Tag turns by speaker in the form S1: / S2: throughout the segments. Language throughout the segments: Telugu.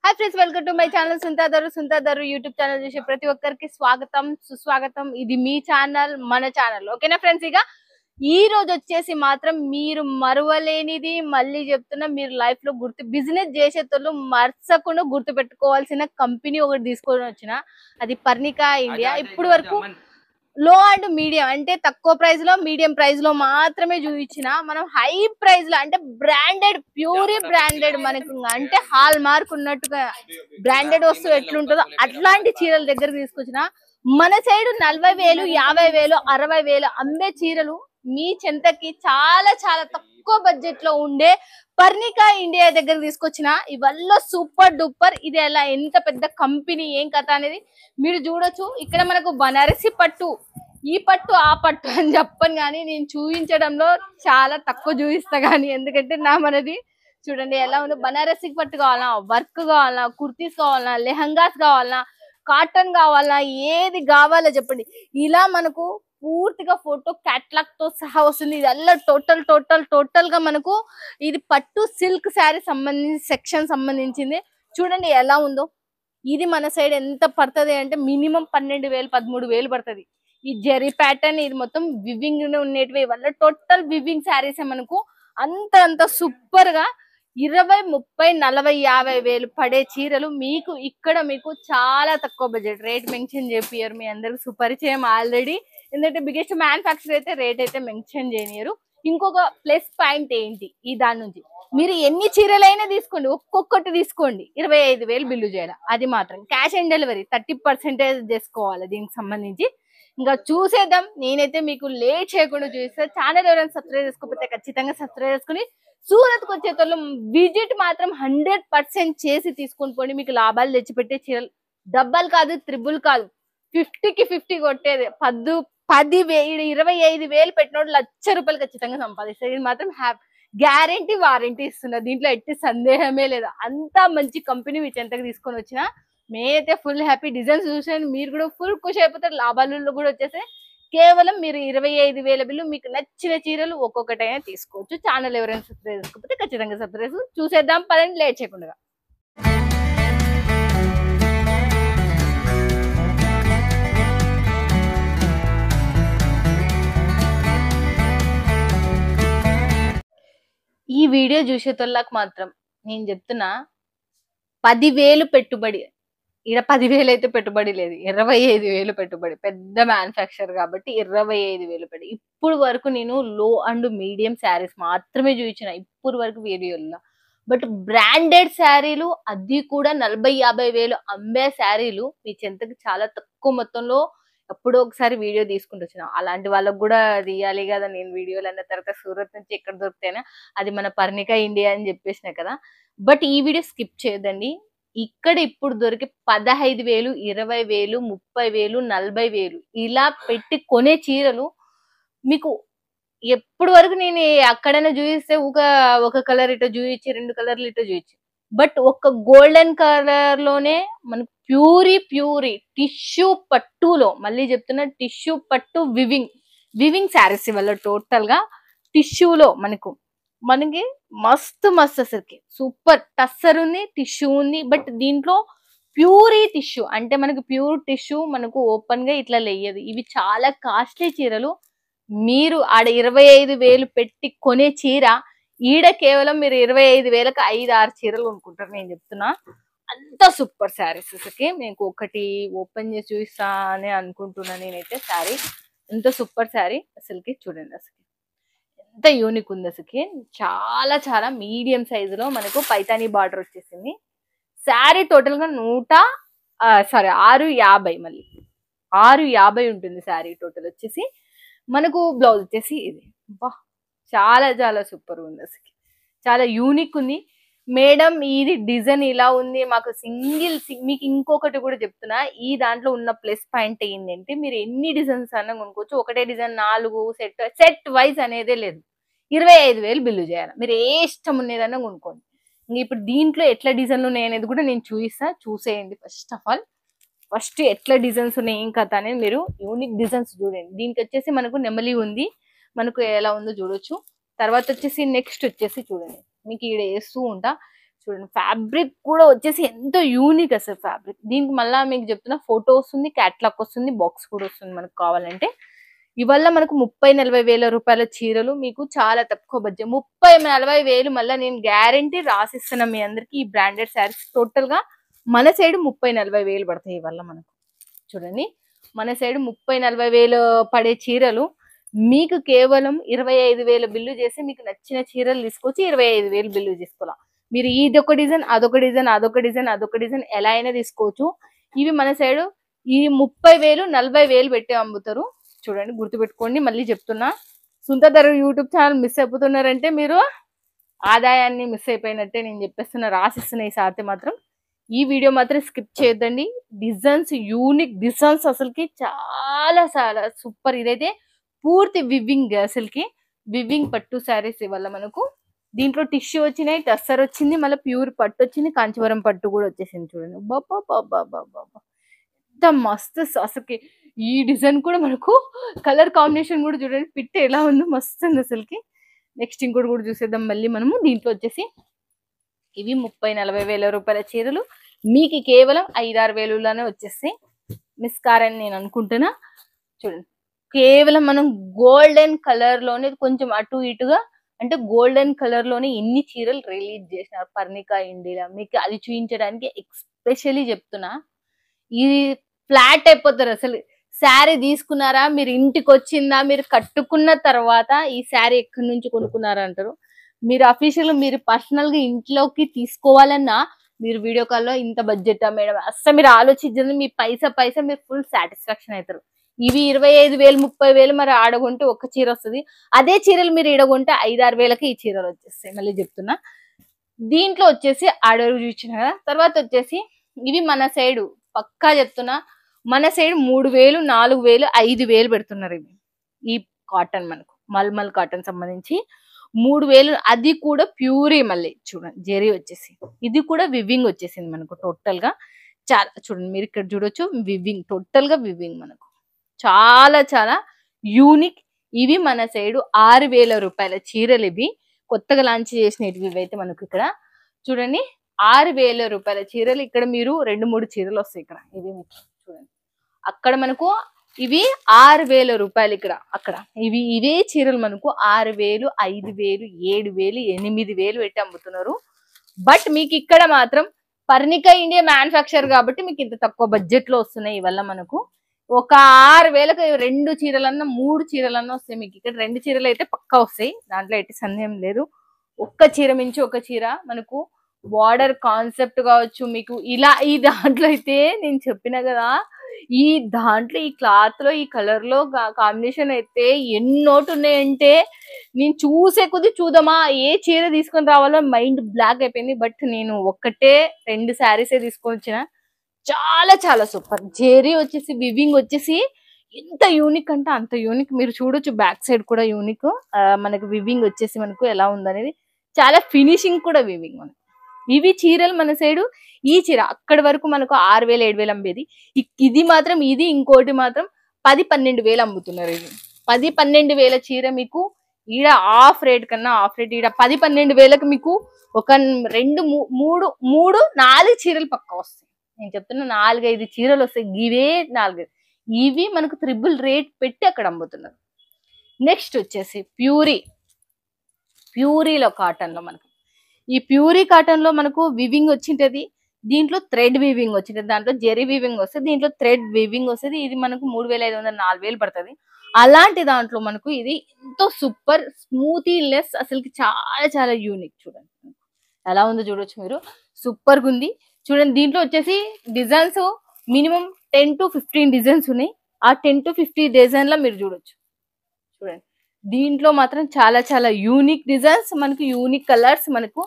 S1: Hi friends, welcome to my channel సుంతాదారు యూట్యూబ్ ఛానల్ చూసే ప్రతి ఒక్కరికి స్వాగతం సుస్వాగతం. ఇది మీ ఛానల్, మన ఛానల్. ఓకేనా ఫ్రెండ్స్, ఇక ఈ రోజు వచ్చేసి మాత్రం మీరు మరువలేనిది, మళ్ళీ చెప్తున్నా, మీరు లైఫ్ లో బిజినెస్ చేసేటోళ్ళు మర్చకుండా గుర్తు పెట్టుకోవాల్సిన కంపెనీ ఒకటి తీసుకొని వచ్చిన, అది పర్ణికా ఇండియా. ఇప్పుడు వరకు లో అండ్ మీడియం అంటే తక్కువ ప్రైస్ లో, మీడియం ప్రైస్ లో మాత్రమే చూపించిన. మనం హై ప్రైస్ లో అంటే బ్రాండెడ్, ప్యూరీ బ్రాండెడ్, మనకు అంటే హాల్ మార్క్ ఉన్నట్టుగా బ్రాండెడ్ వస్తువు ఎట్లుంటుందో అట్లాంటి చీరల దగ్గర తీసుకొచ్చిన. మన సైడ్ 40,000, 50,000, 60,000 అమ్మే చీరలు మీ చెంతకి చాలా చాలా తక్కువ బడ్జెట్ లో ఉండే పర్ణికా ఇండియా దగ్గర తీసుకొచ్చిన. ఇవల్ల సూపర్ డూపర్. ఇది ఎలా, ఎంత పెద్ద కంపెనీ, ఏం కథ అనేది మీరు చూడొచ్చు. ఇక్కడ మనకు బనారసి పట్టు, ఈ పట్టు ఆ పట్టు అని చెప్పను, కానీ నేను చూపించడంలో చాలా తక్కువ చూపిస్తా. కానీ ఎందుకంటే మనది చూడండి ఎలా ఉందో. బనారసి పట్టు కావాలన్నా, వర్క్ కావాలన్నా, కుర్తీస్ కావాలన్నా, లెహంగాస్ కావాలన్నా, కాటన్ కావాలన్నా, ఏది కావాలో చెప్పండి. ఇలా మనకు పూర్తిగా ఫోటో క్యాట్లాగ్ తో సహా వస్తుంది. ఇదల్లా టోటల్ గా మనకు ఇది పట్టు సిల్క్ శారీ సంబంధించి సెక్షన్ సంబంధించింది. చూడండి ఎలా ఉందో. ఇది మన సైడ్ ఎంత పడుతుంది అంటే మినిమం 12,000, 13,000 పడుతుంది. ఈ జెరీ ప్యాటర్న్, ఇది మొత్తం వివింగ్ ఉండేటివి. వల్ల టోటల్ వివింగ్ శారీస్ మనకు అంత సూపర్ గా 20, 30, 40, 50,000 పడే చీరలు మీకు ఇక్కడ మీకు చాలా తక్కువ బడ్జెట్. రేట్ మెన్షన్ చేపియరు, మీ అందరికి సుపరిచయం ఆల్రెడీ. ఎందుకంటే బిగ్గెస్ట్ మ్యానుఫ్యాక్చర్ అయితే రేట్ అయితే మెన్షన్ చేయనియరు. ఇంకొక ప్లస్ పాయింట్ ఏంటి, ఈ దాని నుంచి మీరు ఎన్ని చీరలైనా తీసుకోండి, ఒక్కొక్కటి తీసుకోండి, 25,000 బిల్లు చేయాలి. అది మాత్రం క్యాష్ ఆన్ డెలివరీ 30% చేసుకోవాలి దీనికి సంబంధించి. ఇంకా చూసేద్దాం. నేనైతే మీకు లేట్ చేయకుండా చూపిస్తాను. ఛానల్ ఎవరైనా సబ్స్క్రైబ్ చేసుకోకపోతే ఖచ్చితంగా సబ్స్క్రైబ్ చేసుకుని సూరత్ కు వచ్చేటోళ్ళు విజిట్ మాత్రం 100% చేసి తీసుకొని పోండి. మీకు లాభాలు తెచ్చిపెట్టే చీరలు, డబ్బల్ కాదు, త్రిబుల్ కాదు, 50కి 50 కొట్టేది. 10,000, 25,000 పెట్టినోడు ₹1,00,000 ఖచ్చితంగా సంపాదిస్తారు. ఇది మాత్రం గ్యారంటీ, వారంటీ ఇస్తున్నారు. దీంట్లో ఎట్టి సందేహమే లేదు. అంతా మంచి కంపెనీ మీ చెంతకు తీసుకొని వచ్చిన. మేమైతే ఫుల్ హ్యాపీ. డిజైన్స్ చూసాను, మీరు కూడా ఫుల్ ఖుషి అయిపోతారు. లాభాలలో కూడా వచ్చేసి కేవలం మీరు 25,000 బిల్లు, మీకు నచ్చిన చీరలు ఒక్కొక్కటైనా తీసుకోవచ్చు. ఛానల్ ఎవరైనా సబ్స్క్రైబ్ చేసుకోకపోతే ఖచ్చితంగా సబ్స్క్రైబ్. చూసేద్దాం పదండి, లేట్ చేయకుండా. ఈ వీడియో చూసేటోళ్ళకి మాత్రం నేను చెప్తున్నా, 10,000 పెట్టుబడి. ఇక్కడ 10,000 అయితే పెట్టుబడి లేదు, 25,000 పెట్టుబడి. పెద్ద మ్యానుఫ్యాక్చర్ కాబట్టి 25,000 పెట్టి. ఇప్పుడు వరకు నేను లో అండ్ మీడియం శారీస్ మాత్రమే చూపించిన ఇప్పుడు వరకు వీడియోలో. బట్ బ్రాండెడ్ శారీలు, అది కూడా 40,000-50,000 అమ్మే శారీలు మీ చెంతకి చాలా తక్కువ మొత్తంలో ఎప్పుడో ఒకసారి వీడియో తీసుకుంటూ వచ్చిన. అలాంటి వాళ్ళకు కూడా తీయాలి కదా నేను వీడియోలు అన్న. తర్వాత సూరత్ నుంచి ఎక్కడ దొరికితేనే అది మన పర్ణికా ఇండియా అని చెప్పేసిన కదా. బట్ ఈ వీడియో స్కిప్ చేయదండి. ఇక్కడ ఇప్పుడు దొరికి 15,000, 20,000, 30,000, 40,000 ఇలా పెట్టి కొనే చీరలు మీకు ఎప్పుడు వరకు నేను అక్కడైనా చూపిస్తే ఒక కలర్ ఇటో చూపించి, 2 కలర్లు ఇటో చూపించి. బట్ ఒక గోల్డెన్ కలర్ లోనే మనకు ప్యూరీ టిష్యూ పట్టులో, మళ్ళీ చెప్తున్నా, టిష్యూ పట్టు వివింగ్ శారీస్ వల్ల టోటల్ గా టిష్యూలో మనకి మస్తు అసలుకి సూపర్ టస్సర్ ఉంది, టిష్యూ ఉంది. బట్ దీంట్లో ప్యూరీ టిష్యూ అంటే మనకు ప్యూర్ టిష్యూ మనకు ఓపెన్ గా ఇట్లా లేయదు. ఇవి చాలా కాస్ట్లీ చీరలు. మీరు ఆడ 25,000 పెట్టి కొనే చీర ఈడ కేవలం మీరు 25,000కి 5-6 చీరలు కొనుక్కుంటారు. నేను చెప్తున్నా, అంత సూపర్ శారీస్. అసలుకి మీకు ఒకటి ఓపెన్ చేసి చూపిస్తా అని అనుకుంటున్నా నేనైతే. శారీ ఎంత సూపర్ శారీ అసలుకి. చూడండి అసలు ఎంత యూనిక్ ఉంది అసలుకి. చాలా చాలా మీడియం సైజులో మనకు పైతానీ బార్డర్ వచ్చేసింది. శారీ టోటల్ గా 650, మళ్ళీ 650 ఉంటుంది శారీ టోటల్ వచ్చేసి. మనకు బ్లౌజ్ వచ్చేసి ఇది. చాలా చాలా సూపర్ ఉంది అసలు. చాలా యూనిక్ ఉంది. మేడం ఇది డిజైన్ ఇలా ఉంది, మాకు మీకు ఇంకొకటి కూడా చెప్తున్నా, ఈ దాంట్లో ఉన్న ప్లస్ పాయింట్ ఏంటంటే మీరు ఎన్ని డిజైన్స్ అన్నా కొనుక్కోవచ్చు. ఒకటే డిజైన్ 4 సెట్ వైజ్ అనేదే లేదు. 25,000 బిల్లు చేయాలి. మీరు ఏ ఇష్టం ఉన్నదన్నా కొనుక్కోండి. ఇప్పుడు దీంట్లో ఎట్లా డిజైన్లు ఉన్నాయి అనేది కూడా నేను చూపిస్తా, చూసేయండి. ఫస్ట్ ఎట్లా డిజైన్స్ ఉన్నాయి, ఏం కథ అనేది మీరు యూనిక్ డిజైన్స్ చూడండి. దీనికి వచ్చేసి మనకు నెమలి ఉంది, మనకు ఎలా ఉందో చూడొచ్చు. తర్వాత వచ్చేసి నెక్స్ట్ వచ్చేసి చూడండి, మీకు ఈడ వేస్తూ ఉంటా చూడండి ఫ్యాబ్రిక్ కూడా వచ్చేసి ఎంతో యూనిక్ అసలు ఫ్యాబ్రిక్. దీనికి మళ్ళీ మీకు చెప్తున్నా ఫోటో వస్తుంది, క్యాట్లాగ్ వస్తుంది, బాక్స్ కూడా వస్తుంది మనకు కావాలంటే. ఇవల్ల మనకు 30-40 వేల రూపాయల చీరలు మీకు చాలా తక్కువ బడ్జెట్, 30-40 వేలు మళ్ళీ నేను గ్యారంటీ రాసిస్తున్నా మీ అందరికి. ఈ బ్రాండెడ్ శారీస్ టోటల్ గా మన సైడ్ 30-40 వేలు పడతాయి ఇవల్ల మనకు. చూడండి మన సైడ్ 30-40 వేలు పడే చీరలు మీకు కేవలం 25 వేల బిల్లు చేసి మీకు నచ్చిన చీరలు తీసుకొచ్చి 25 వేలు బిల్లు తీసుకోవాలా. మీరు ఇదొక డిజైన్, అదొక డిజైన్, అదొక డిజైన్, అదొక డిజైన్ ఎలా అయినా తీసుకోవచ్చు. ఇవి మన సైడ్ ఈ 30 వేలు 40 వేలు పెట్టి అమ్ముతారు. చూడండి గుర్తుపెట్టుకోండి, మళ్ళీ చెప్తున్నా. సుంతధర యూట్యూబ్ ఛానల్ మిస్ అయిపోతున్నారంటే మీరు ఆదాయాన్ని మిస్ అయిపోయినట్టే నేను చెప్పేస్తున్నా, రాసిస్తున్నా ఈసారి మాత్రం. ఈ వీడియో మాత్రం స్కిప్ చేయొద్దండి. డిజైన్స్ యూనిక్ డిజైన్స్ అసలుకి చాలా చాలా సూపర్. ఇదైతే పూర్తి వివింగ్, అసలుకి వివింగ్ పట్టు శారీస్ ఇవల్ల మనకు. దీంట్లో టిష్యూ వచ్చినాయి, టస్సర్ వచ్చింది, మళ్ళీ ప్యూర్ పట్టు వచ్చింది, కాంచీవరం పట్టు కూడా వచ్చేసింది. చూడండి బాబా బాబా బాబా ఎంత మస్తు అసలుకి. ఈ డిజైన్ కూడా మనకు కలర్ కాంబినేషన్ కూడా చూడండి, పిట్ ఎలా ఉందో మస్తు ఉంది అసలుకి. నెక్స్ట్ ఇంకోటి కూడా చూసేద్దాం మళ్ళీ మనము. దీంట్లో వచ్చేసి ఇవి 30-40 వేల రూపాయల చీరలు మీకు కేవలం 5-6 వేలులోనే వచ్చేస్తాయి. మిస్ కారని నేను అనుకుంటున్నా. చూడండి కేవలం మనం గోల్డెన్ కలర్ లోనే కొంచెం అటు ఇటుగా, అంటే గోల్డెన్ కలర్ లోనే ఇన్ని చీరలు రిలీజ్ చేసినారు పర్ణికా ఇండియా. మీకు అది చూపించడానికి ఎక్స్పెషల్లీ చెప్తున్నా. ఇది ఫ్లాట్ అయిపోతారు అసలు. శారీ తీసుకున్నారా, మీరు ఇంటికి వచ్చిందా, మీరు కట్టుకున్న తర్వాత ఈ శారీ ఎక్కడి నుంచి కొనుక్కున్నారా అంటారు. మీరు అఫీషియల్ మీరు పర్సనల్ గా ఇంట్లోకి తీసుకోవాలన్నా మీరు వీడియో కాల్లో ఇంత బడ్జెటా మేడం అస్సలు మీరు ఆలోచించండి. మీ పైసా మీరు ఫుల్ సాటిస్ఫాక్షన్ అవుతారు. ఇవి 25 వేలు 30 వేలు మరి ఆడగొంటే ఒక్క చీర వస్తుంది. అదే చీరలు మీరు ఈడగొంటే 5-6 వేలకి ఈ చీరలు వచ్చేస్తాయి. మళ్ళీ చెప్తున్నా. దీంట్లో వచ్చేసి ఆర్డర్ చూసిన కదా. తర్వాత వచ్చేసి ఇవి మన సైడ్ పక్కా చెప్తున్నా, మన సైడ్ 3 వేలు 4 వేలు 5 వేలు పెడుతున్నారు ఇవి. ఈ కాటన్ మనకు మల్మల్ కాటన్ సంబంధించి 3 వేలు, అది కూడా ప్యూరీ. మళ్ళీ చూడండి జెరీ వచ్చేసి ఇది కూడా వివింగ్ వచ్చేసింది మనకు టోటల్ గా. చాలా చూడండి మీరు ఇక్కడ చూడొచ్చు వివింగ్, టోటల్ గా వివింగ్ మనకు చాలా చాలా యూనిక్. ఇవి మన సైడ్ 6 వేల రూపాయల చీరలు. ఇవి కొత్తగా లాంచ్ చేసినవి ఇవైతే మనకు ఇక్కడ చూడండి 6 వేల రూపాయల చీరలు. ఇక్కడ మీరు 2-3 చీరలు వస్తాయి ఇక్కడ. ఇవి మీకు చూడండి అక్కడ మనకు ఇవి 6 వేల రూపాయలు. ఇక్కడ అక్కడ ఇవే చీరలు మనకు 6 వేలు 5 వేలు 7 వేలు 8 వేలు పెట్టి అమ్ముతున్నారు. బట్ మీకు ఇక్కడ మాత్రం పర్ణికా ఇండియా మ్యానుఫ్యాక్చర్ కాబట్టి మీకు ఇంత తక్కువ బడ్జెట్ లో వస్తున్నాయి. ఇవల్ల మనకు ఒక 6 వేలకు 2 చీరలన్నా 3 చీరలన్నా వస్తాయి మీకు. ఇక్కడ 2 చీరలు అయితే పక్కా వస్తాయి, దాంట్లో ఎట్టి సందేహం లేదు. ఒక్క చీర మించి ఒక చీర మనకు. బార్డర్ కాన్సెప్ట్ కావచ్చు మీకు ఇలా. ఈ దాంట్లో అయితే నేను చెప్పిన కదా, ఈ దాంట్లో ఈ క్లాత్ లో ఈ కలర్ లో కాంబినేషన్ అయితే ఎన్నోటి ఉన్నాయంటే నేను చూసే కొద్ది చూద్దామా ఏ చీర తీసుకొని రావాలో మైండ్ బ్లాక్ అయిపోయింది. బట్ నేను 1-2 శారీసే తీసుకొని వచ్చిన. చాలా చాలా సూపర్. జెరీ వచ్చేసి వివింగ్ వచ్చేసి ఎంత యూనిక్ అంటే అంత యూనిక్. మీరు చూడొచ్చు బ్యాక్ సైడ్ కూడా యూనిక్. మనకు వివింగ్ వచ్చేసి మనకు ఎలా ఉందనేది చాలా ఫినిషింగ్ కూడా వివింగ్ మనకు. ఇవి చీరలు మన సైడు. ఈ చీర అక్కడి వరకు మనకు 6 వేలు 7 వేలు అమ్మేది. ఇది మాత్రం ఇది ఇంకోటి మాత్రం 10-12 వేలు అమ్ముతున్నారు. ఇది 10-12 వేల చీర మీకు ఈడ ఆఫ్ రేట్ కన్నా ఆఫ్ రేట్. ఈడ 10-12 వేలకు మీకు ఒక 2-3-4 చీరలు పక్క వస్తాయి. నేను చెప్తున్నా 4-5 చీరలు వస్తాయి. ఇవే 4. ఇవి మనకు ట్రిపుల్ రేట్ పెట్టి అక్కడ అమ్ముతున్నారు. నెక్స్ట్ వచ్చేసి ప్యూరీలో కాటన్ లో మనకు ఈ ప్యూరీ కాటన్ లో మనకు వివింగ్ వచ్చింటది. దీంట్లో థ్రెడ్ వివింగ్ వచ్చింటది, దాంట్లో జెరీ వివింగ్ వస్తుంది, దీంట్లో థ్రెడ్ వివింగ్ వస్తుంది. ఇది మనకు 3,500 4,000 పడుతుంది. అలాంటి దాంట్లో మనకు ఇది ఎంతో సూపర్ స్మూతీనెస్ అసలుకి చాలా చాలా యూనిక్. చూడండి ఎలా ఉందో చూడొచ్చు మీరు, సూపర్ గా ఉంది. చూడండి దీంట్లో వచ్చేసి డిజైన్స్ మినిమం 10-15 డిజైన్స్ ఉన్నాయి. ఆ 10-50 డిజైన్ లో మీరు చూడొచ్చు. చూడండి దీంట్లో మాత్రం చాలా చాలా యూనిక్ డిజైన్స్ మనకు, యూనిక్ కలర్స్ మనకు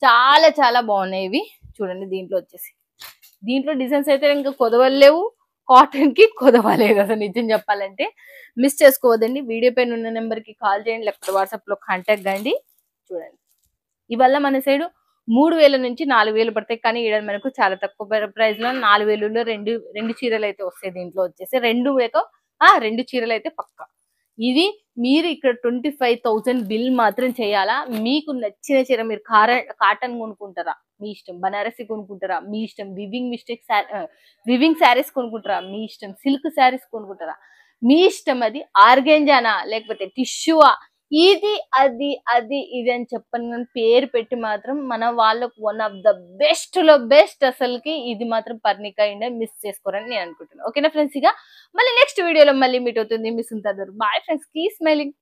S1: చాలా చాలా బాగున్నాయి ఇవి. చూడండి దీంట్లో వచ్చేసి దీంట్లో డిజైన్స్ అయితే ఇంకా కొదవలేవు, కాటన్ కి కొదవలేదు అసలు నిజం చెప్పాలంటే. మిస్ చేసుకోవద్దండి. వీడియో పైన ఉన్న నెంబర్ కి కాల్ చేయండి, లేకపోతే వాట్సాప్ లో కాంటాక్ట్ కండి. చూడండి ఇవల్ల మన సైడ్ 3,000 నుంచి 4,000 పడతాయి. కానీ ఇక్కడ మనకు చాలా తక్కువ ప్రైస్ లో 4,000లో రెండు చీరలు అయితే వస్తాయి. దీంట్లో వచ్చేసి 2 చీరలు అయితే పక్కా. ఇది మీరు ఇక్కడ 25,000 బిల్ మాత్రం చేయాలా. మీకు నచ్చిన చీర మీరు కాటన్ కొనుక్కుంటారా, మీ ఇష్టం. బనారసి కొనుక్కుంటారా మీ ఇష్టం. వివింగ్ శారీస్ కొనుక్కుంటారా మీ ఇష్టం. సిల్క్ శారీస్ కొనుక్కుంటారా మీ ఇష్టం. అది ఆర్గెంజానా లేకపోతే టిష్యూవా, ఇది అది అది ఇది అని చెప్పను కానీ పేరు పెట్టి మాత్రం మన వాళ్ళకు వన్ ఆఫ్ ద బెస్ట్ లో బెస్ట్. అసలుకి ఇది మాత్రం పర్ణికా ఇండియా మిస్ చేసుకోరని నేను అనుకుంటున్నాను. ఓకేనా ఫ్రెండ్స్, ఇక మళ్ళీ నెక్స్ట్ వీడియోలో మళ్ళీ మీట్ అవుతుంది. మిస్ ఉంటారు. Boy friends, keep smiling.